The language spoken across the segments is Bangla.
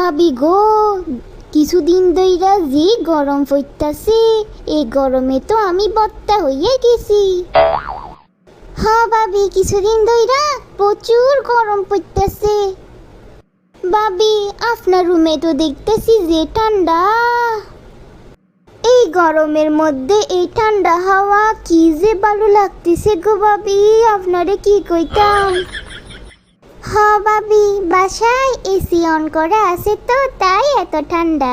ভাবি গো, কিছুদিন ধইরা যে গরম পড়তাছে, এই গরমে তো আমি বত্তা হইয়া গেছি। হ্যাঁ ভাবি, কিছুদিন ধইরা প্রচুর গরম পড়তাছে। ভাবি, আপনার রুমে তো দেখতেছি যে ঠান্ডা। এই গরমের মধ্যে এই ঠান্ডা হাওয়া কি যে ভালো লাগতেছে গো ভাবি, আপনারে কি কইতাম। হ্যাঁ ভাবি, বাসায় এসি অন করা আছে তো তাই এত ঠান্ডা।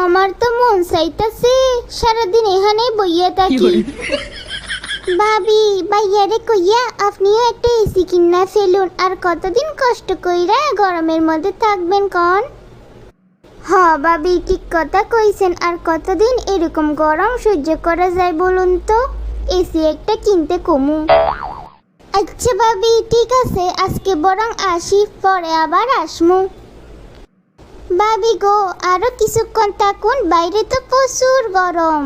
আমার তো মন চাইতাছে সারাদিন এখানে বইয়া থাকি। ভাবি, ভাইয়ারে কইয়া আপনিও একটা এসি কিনা ফেলুন, আর কতদিন কষ্ট কইরা গরমের মধ্যে থাকবেন কন। হ্যাঁ ভাবি, ঠিক কথা কইছেন, আর কতদিন এরকম গরম সহ্য করা যায় বলুন তো। এসি একটা কিনতে কমু। আচ্ছা ভাবি, ঠিক আছে, আজকে বরং আসি, পরে আবার আসমু। ভাবি গো, আরো কিছুক্ষণ থাকুন, বাইরে তো প্রচুর গরম।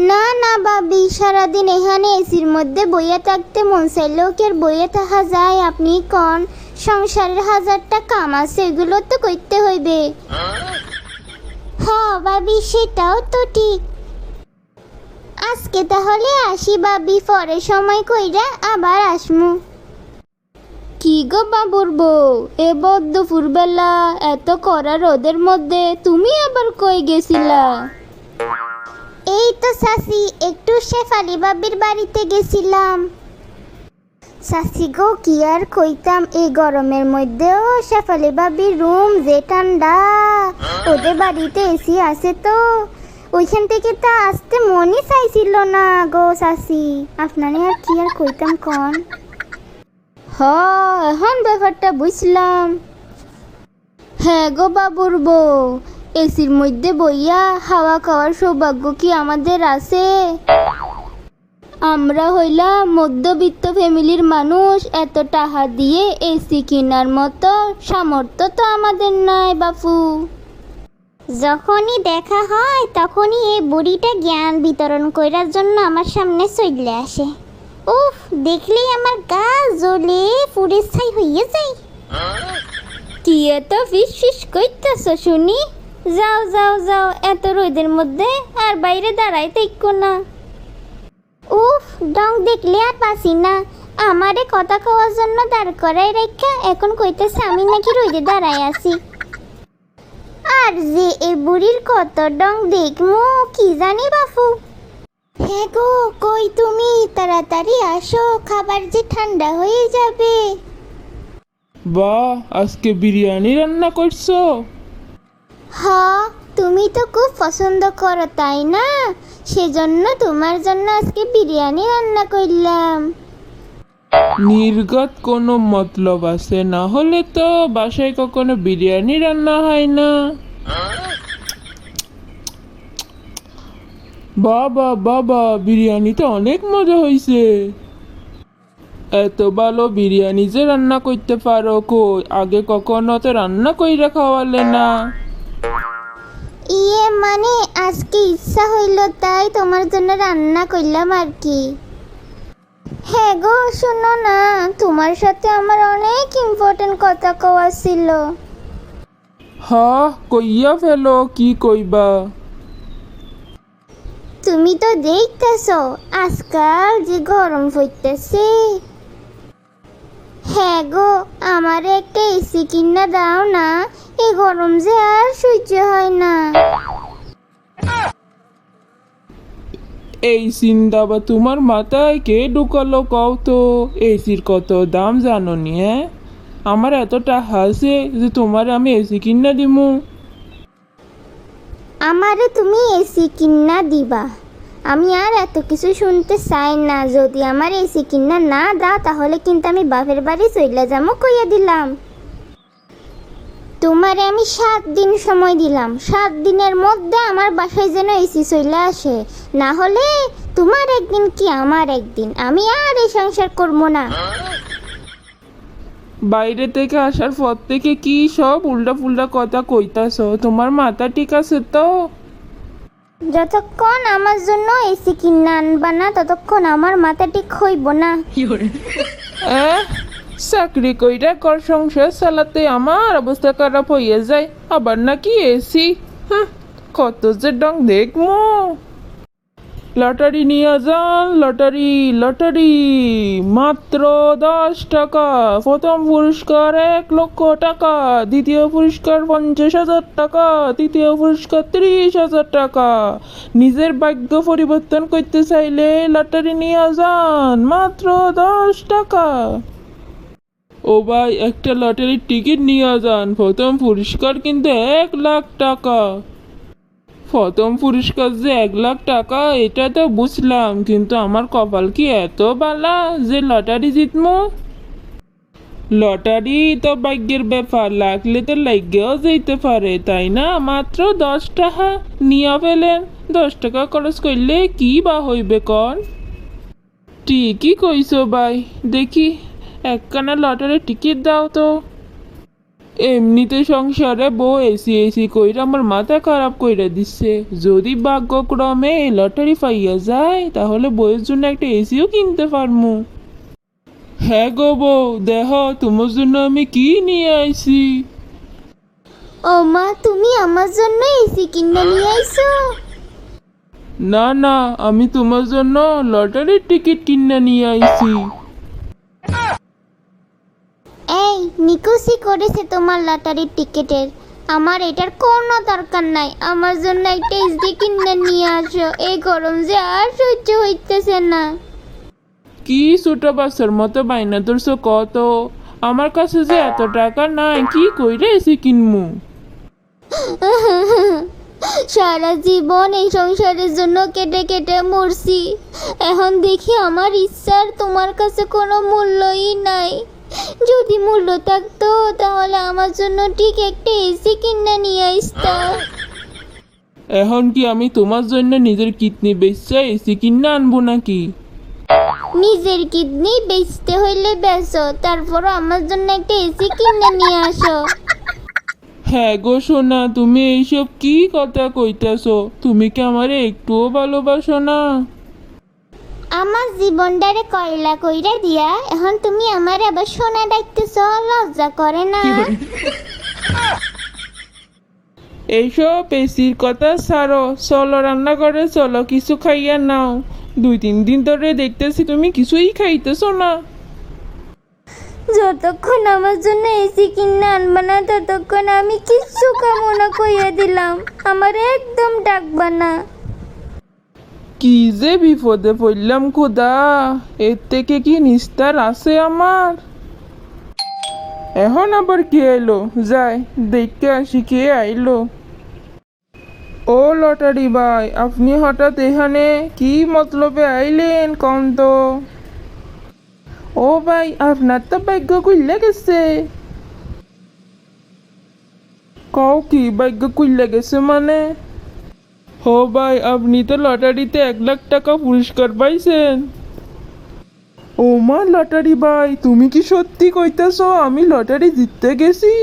না না ভাবি, সারাদিন এখানে এসির মধ্যে বইয়া থাকতে মন চাইলেও কি আর বইয়া থাকা যায় আপনি কন। সংসারের হাজারটা কাম আছে, এগুলো তো করতে হইবে। হ্যাঁ ভাবি, সেটাও তো ঠিক। আজকে তাহলে আসি ভাবি, পরে সময় কইরা আবার আসমু। কি গো বাবুর বউ, এ বদ্ধ ফুরবেলা এত কড়া রোদের মধ্যে তুমি আবার কই গেছিলা? এই তো চাচি, একটু শেফালি ভাবির বাড়িতে গেছিলাম। চাচি গো, কি আর কইতাম, এই গরমের মধ্যেও শেফালি ভাবির রুম যে ঠান্ডা। ওদের বাড়িতে এসি আছে তো ওইখান থেকে তো আসতে মনই চাইছিল না গো চাচি, আপনারে আর কি আর কইতাম কন। এখন ব্যাপারটা বুঝলাম। হ্যাঁ গো বাবুর বউ, এসির মধ্যে বইয়া হাওয়া খাওয়ার সৌভাগ্য কি আমাদের আছে? আমরা হইলাম মধ্যবিত্ত ফ্যামিলির মানুষ, এত টাকা দিয়ে এসি কেনার মতো সামর্থ্য তো আমাদের নাই বাপু। যখনই দেখা হয় তখনই এই বুড়িটা জ্ঞান বিতরণ করার জন্য আমার সামনে চলে আসে। উফ, দেখলেই আমার গা জ্বলে পুড়ে ছাই হইয়া যায়। কি এত ফিস ফিস কইতাছ শুনি? যাও যাও যাও, এত রোদের মধ্যে আর বাইরে দাঁড়াইতে ইক্কো না। উফ, ডং দেখলে আর পাসি না। আমারে কথা খাওয়ার জন্য দাঁড় করাই রেখা এখন কইতেছে আমি নাকি রোদে দাঁড়াই আছি। আর যে এ বুড়ির কত ডং দেখমু কি জানি বাপু। হ্যাঁ গো, কই তুমি? তাড়াতাড়ি আসো, খাবার যে ঠান্ডা হয়ে যাবে। বাহ, আজকে বিরিয়ানি রান্না করছো? হ্যাঁ, তুমি তো খুব পছন্দ করো তাই না, সেজন্য তোমার জন্য আজকে বিরিয়ানি রান্না করলাম। নির্গত কোনো মতলব আছে, না হলে তো বাসায় কখনো বিরিয়ানি রান্না হয় না। বাবা বাবা, বিরিয়ানিতে অনেক মজা হয়েছে। এত ভালো বিরিয়ানি যে রান্না করতে পারো, কই আগে কখনো তো রান্না কইরা খাওয়ালে না। ইয়ে মানে আজকে ইচ্ছা হইল তাই তোমার জন্য রান্না করলাম আর কি। হ্যাঁ গো, শোনো না, তোমার সাথে আমার অনেক ইম্পর্টেন্ট কথা কওয়া ছিল। হ্যাঁ, কইয়া ফেলো, কি কইবা? তুমি তো দেখতেছো আজকাল যে গরম পড়তেছে। হ্যাঁ গো, আমার একটা এসি কিনা দাও না, এই গরম যে আর সহ্য হয় না। এই চিন্তা বা তোমার মাথায় কে ঢুকালো কও তো? এসির কত দাম জানো নি? হ্যাঁ, আমার এতটা হাসে যে তোমার আমি এসি কিনা দিমু। আমারে তুমি এসি কিনা দিবা, আমি আর এত কিছু শুনতে চাই না। যদি আমার এসি কিনা না দাও তাহলে কিন্তু আমি বাপের বাড়ি চলে যাবো কইয়া দিলাম। তোমারে আমি 7 দিন সময় দিলাম, 7 দিনের মধ্যে আমার বাসায় যেন এসি চলে আসে, না হলে তোমার একদিন কি আমার একদিন, আমি আর এই সংসার করবো না। বাইরে থেকে আসার পর থেকে কি সব উল্টা পুল্টা কথা কইতাছ? তোমার মাথা ঠিক আছে তো? যতক্ষণ আমার জন্য এসি কিনা আনবা না ততক্ষণ আমার মাথা ঠিক হইব না। চাকরি কইরা ঘর সংসার চালাতে আমার অবস্থা খারাপ হইয়া যায়, আবার নাকি এসি। কত যে ডং দেখমো। লটারি নিয়ে যান, লটারি লটারি, মাত্র 10 টাকা। প্রথম পুরস্কার 1 লক্ষ টাকা, দ্বিতীয় পুরস্কার 50,000 টাকা, তৃতীয় পুরস্কার 30,000 টাকা। নিজের ভাগ্য পরিবর্তন করতে চাইলে লটারি নিয়ে যান, মাত্র 10 টাকা। ও ভাই, একটা লটারির টিকিট নিয়ে যান, প্রথম পুরস্কার কিন্তু 1 লাখ টাকা। প্রথম পুরস্কার যে 1 লাখ টাকা, এটা তো বুঝলাম, কিন্তু আমার কপাল কি এত বালা যে লটারি জিতমু? লটারি তো ভাগ্যের ব্যাপার, লাগলে তো লাগেও যেতে পারে, তাই না? মাত্র 10 টাকা নিয়ে ফেলেন। 10 টাকা খরচ করলে কি বা হইবে কন? ঠিকই কইছো ভাই, দেখি একখানা লটারির টিকিট দাও তো। এমনিতে সংসারে বউ এসি এসি কইরা আমার মাথা খারাপ কইরা দিচ্ছে। যদি ভাগ্যক্রমে এই লটারি পাইয়া যায়, তাহলে বউয়ের জন্য একটা এসিও কিনতে পারমু। হ্যাঁ গো বউ, দেহ তোমার জন্য আমি কি নিয়ে আইছি। ও মা, তুমি আমার জন্য এসি কিনে নিয়ে আইছো? না না, আমি তোমার জন্য লটারির টিকিট কিনে নিয়ে আইছি। এই নিকুচি করেছে তোমার লটারির টিকিটের। আমার এটার কোনো দরকার নাই, আমার জন্য একটা এসি কিনে নিয়ে আসো। এই গরম যে আর সহ্য হইতেছে না। কি ছোট বাচ্চার মতো বাইনা ধরছো কত? আমার কাছে যে এত টাকা নাই, কি কইরে এসি কিনমু? সারা জীবন এই সংসারের জন্য কেটে কেটে মরছি, এখন দেখি আমার ইচ্ছার তোমার কাছে কোনো মূল্যই নাই। যদি মূল্য থাকতো তাহলে আমার জন্য ঠিক একটা এসি কিনে নিয়ে আসতো। এখন কি আমি তোমার জন্য নিজের কিডনি বেচা এসি কিনে আনবো নাকি? নিজের কিডনি বেচতে হইলে বেচো, তারপরও আমার জন্য একটা এসি কিনে নিয়ে আসো। হ্যাঁ গো সোনা, তুমি এইসব কি কথা কইতাছো? তুমি কি আমারে একটুও ভালোবাসো না? আমার জীবনটারে কয়লা কইরা দিয়া এখন তুমি আমার আবার সোনা ডাকতেছ, লজ্জা করে না? এইসব এসির কথা ছাড়ো, চলো রান্না করে, চলো কিছু খাইয়া নাও। 2-3 দিন ধরে দেখতেছি তুমি কিছুই খাইতেছো না। যতক্ষণ আমার জন্য এসি কিনে আনবা না, ততক্ষণ আমি কিচ্ছু খাবো না কইয়া দিলাম। আমার একদম ডাকবা না। কি যে বিপদে পড়লাম খোদা, এর থেকে কি নিস্তার আছে আমার? এখন আবার কে এলো? যাই দেখতে আসি কে আইলো। ও লটারি ভাই, আপনি হঠাৎ এখানে কি মতলবে আইলেন কম তো? ও ভাই, আপনার তো ভাগ্য খুললে গেছে। কও কি ভাগ্য খুললে গেছে মানে? হো ভাই, আপনি তো লটারিতে 1 লাখ টাকা পুরস্কার পাইছেন। ও মা, লটারি ভাই, তুমি কি সত্যি কইতাছো আমি লটারি জিততে গেছি?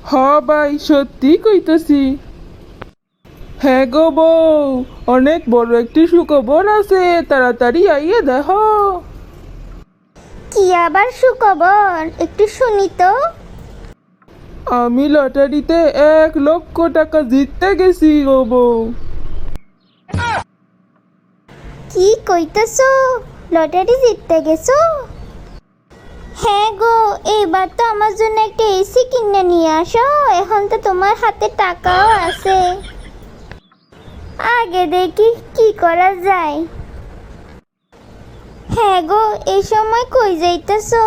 হ ভাই, সত্যি কইতাছি। হ্যাঁ গো বউ, অনেক বড় একটি সুখবর আছে, তাড়াতাড়ি আইয়ে দেখো। কি আবার সুখবর, একটু শুনি তো। আমি লটারিতে 1 লক্ষ টাকা জিততে গেছি গো বউ। কি কইতেছো, লটারি জিততে গেছো? হ্যাঁ গো, এবার তো আমার জন্য একটা এসি কিনে নিয়ে আসো, এখন তো তোমার হাতে টাকাও আছে। আগে দেখি কি করা যায়। হ্যাঁ গো, এই সময় কই যাইতেছো?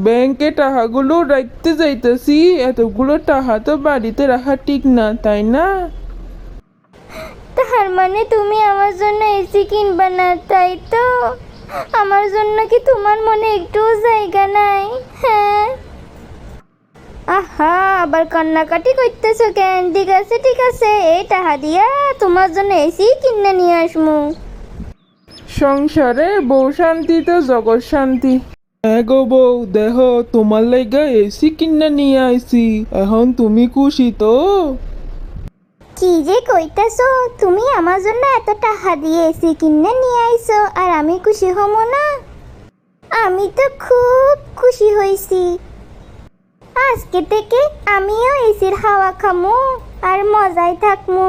ব্যাংকে টাকাগুলো রাখতে যাইতেছি। এতগুলো টাকা তো বাড়িতে রাখা ঠিক না, তাই না? তার মানে তুমি আমার জন্য এসি কিনবা না, তাই তো? আমার জন্য কি তোমার মনে একটু জায়গা নাই? হ্যাঁ। আহা, আবার কান্নাকাটি করতেছো কেন? ঠিক আছে ঠিক আছে, এই টাকা দিয়া তোমার জন্য এসি কিনে নিয়ে আসমু। সংসারে বউ শান্তি তো জগৎ শান্তি। হ্যাঁ গো বউ, দেহ তোমার লাইগা এসি কিনা নিয়ে আইছি। এখন তুমি খুশি তো? কি যে কইতাছো, তুমি আমার জন্য এত টাকা দিয়ে এসি কিনে নিয়ে আইছো আর আমি খুশি হমো না? আমি তো খুব খুশি হয়েছি। আজকে থেকে আমিও এসির হাওয়া খামু আর মজায় থাকমু।